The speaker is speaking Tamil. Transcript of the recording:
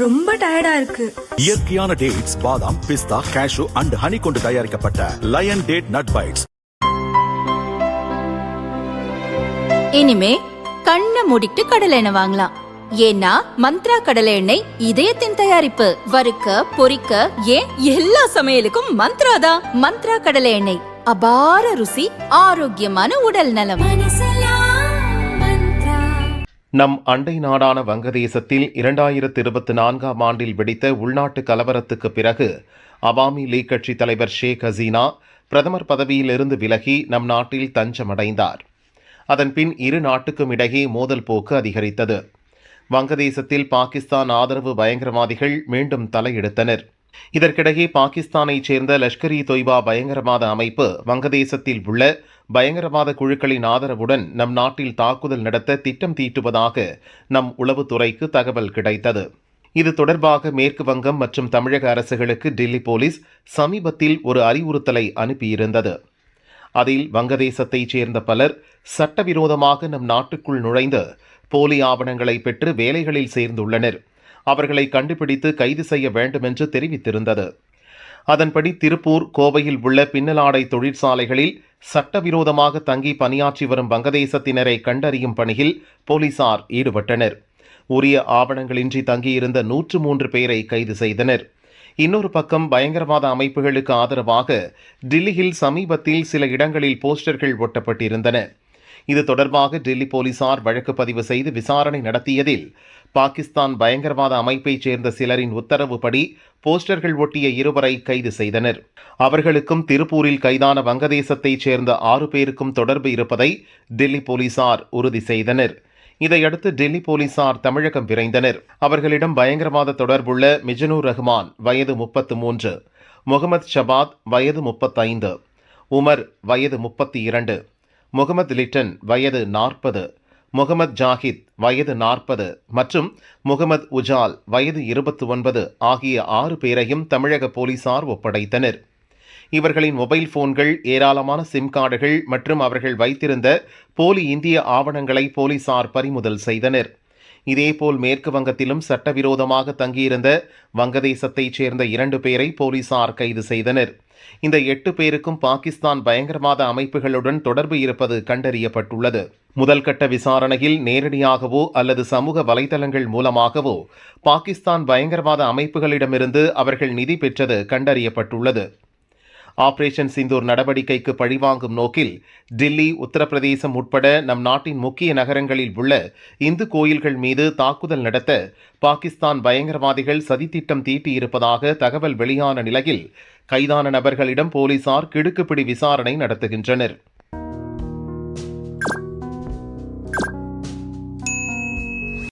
ரொம்ப டயர்டா இருக்கு. இயற்கையான டேட்ஸ், பாதாம், பிஸ்தா, கேஷு அண்ட் ஹனி கொண்டு தயாரிக்கப்பட்ட லயன் டேட் நட் பைட்ஸ். இனிமே கண்ணை மூடிட்டு கடலை எண்ணெய் வாங்கலாம். ஏன்னா மந்த்ரா கடலை எண்ணெய் இதயத்தின் தயாரிப்பு. வறுக்க, பொரிக்க, ஏன் எல்லா சமையலுக்கும் மந்த்ரா தான். மந்த்ரா கடலை எண்ணெய், அபார ருசி, ஆரோக்கியமான உடல் நலம். நம் அண்டை நாடான வங்கதேசத்தில் 2024ஆம் ஆண்டில் வெடித்த உள்நாட்டு கலவரத்துக்கு பிறகு அவாமி லீக் கட்சி தலைவர் ஷேக் ஹசீனா பிரதமர் பதவியிலிருந்து விலகி நம் நாட்டில் தஞ்சமடைந்தார். அதன்பின் இரு நாட்டுக்கும் இடையே மோதல் போக்கு அதிகரித்தது. வங்கதேசத்தில் பாகிஸ்தான் ஆதரவு பயங்கரவாதிகள் மீண்டும் தலையெடுத்தனர். இதற்கிடையே பாகிஸ்தானைச் சேர்ந்த லஷ்கர் இ தொய்பா பயங்கரவாத அமைப்பு வங்கதேசத்தில் உள்ள பயங்கரவாத குழுக்களின் ஆதரவுடன் நம் நாட்டில் தாக்குதல் நடத்த திட்டம் தீட்டுவதாக நம் உளவுத்துறைக்கு தகவல் கிடைத்தது. இது தொடர்பாக மேற்கு வங்கம் மற்றும் தமிழக அரசுகளுக்கு டெல்லி போலீஸ் சமீபத்தில் ஒரு அறிவுறுத்தலை அனுப்பியிருந்தது. அதில் வங்கதேசத்தைச் சேர்ந்த பலர் சட்டவிரோதமாக நம் நாட்டுக்குள் நுழைந்து போலி ஆவணங்களை பெற்று வேலைகளில் சேர்ந்துள்ளனர். அவர்களை கண்டுபிடித்து கைது செய்ய வேண்டும் என்று தெரிவித்திருந்தது. அதன்படி திருப்பூர், கோவையில் உள்ள பின்னலாடை தொழிற்சாலைகளில் சட்டவிரோதமாக தங்கி பணியாற்றி வரும் வங்கதேசத்தினரை கண்டறியும் பணியில் போலீசார் ஈடுபட்டனர். உரிய ஆவணங்களின்றி தங்கியிருந்த 103 பேரை கைது செய்தனர். இன்னொரு பக்கம் பயங்கரவாத அமைப்புகளுக்கு ஆதரவாக டில்லியில் சமீபத்தில் சில இடங்களில் போஸ்டர்கள் ஒட்டப்பட்டிருந்தன. இது தொடர்பாக டெல்லி போலீசார் வழக்கு பதிவு செய்து விசாரணை நடத்தியதில் பாகிஸ்தான் பயங்கரவாத அமைப்பைச் சேர்ந்த சிலரின் உத்தரவுப்படி போஸ்டர்கள் ஒட்டிய 2 பேரை கைது செய்தனர். அவர்களுக்கும் திருப்பூரில் கைதான வங்கதேசத்தைச் சேர்ந்த 6 பேருக்கும் தொடர்பு இருப்பதை டெல்லி போலீசார் உறுதி செய்தனர். இதையடுத்து டெல்லி போலீசார் தமிழகம் விரைந்தனர். அவர்களிடம் பயங்கரவாத தொடர்புள்ள மிஜனூர் ரஹ்மான் வயது 33, முகமது ஷபாத் வயது 35, உமர் வயது 32, முகமது லிட்டன் வயது 40, முகமது ஜாஹித் வயது 40 மற்றும் முகமது உஜால் வயது 29 ஆகிய 6 பேரையும் தமிழக போலீசார் ஒப்படைத்தனர். இவர்களின் மொபைல் போன்கள், ஏராளமான சிம் கார்டுகள் மற்றும் அவர்கள் வைத்திருந்த போலி இந்திய ஆவணங்களை போலீசார் பறிமுதல் செய்தனர். இதேபோல் மேற்கு வங்கத்திலும் சட்டவிரோதமாக தங்கியிருந்த வங்கதேசத்தைச் சேர்ந்த 2 பேரை போலீசார் கைது செய்தனர். இந்த 8 பேருக்கும் பாகிஸ்தான் பயங்கரவாத அமைப்புகளுடன் தொடர்பு இருப்பது கண்டறியப்பட்டுள்ளது. முதல் கட்ட விசாரணையில் நேரடியாகவோ அல்லது சமூக வலைதளங்கள் மூலமாகவோ பாகிஸ்தான் பயங்கரவாத அமைப்புகளிடமிருந்து அவர்கள் நிதி பெற்றது கண்டறியப்பட்டுள்ளது. ஆபரேஷன் சிந்தூர் நடவடிக்கைக்கு பழிவாங்கும் நோக்கில் டில்லி, உத்தரப்பிரதேசம் உட்பட நம் நாட்டின் முக்கிய நகரங்களில் உள்ள இந்து கோயில்கள் மீது தாக்குதல் நடத்த பாகிஸ்தான் பயங்கரவாதிகள் சதித்திட்டம் தீட்டியிருப்பதாக தகவல் வெளியான நிலையில் கைதான நபர்களிடம் போலீசார் கிடுக்குப்பிடி விசாரணை நடத்துகின்றனர்.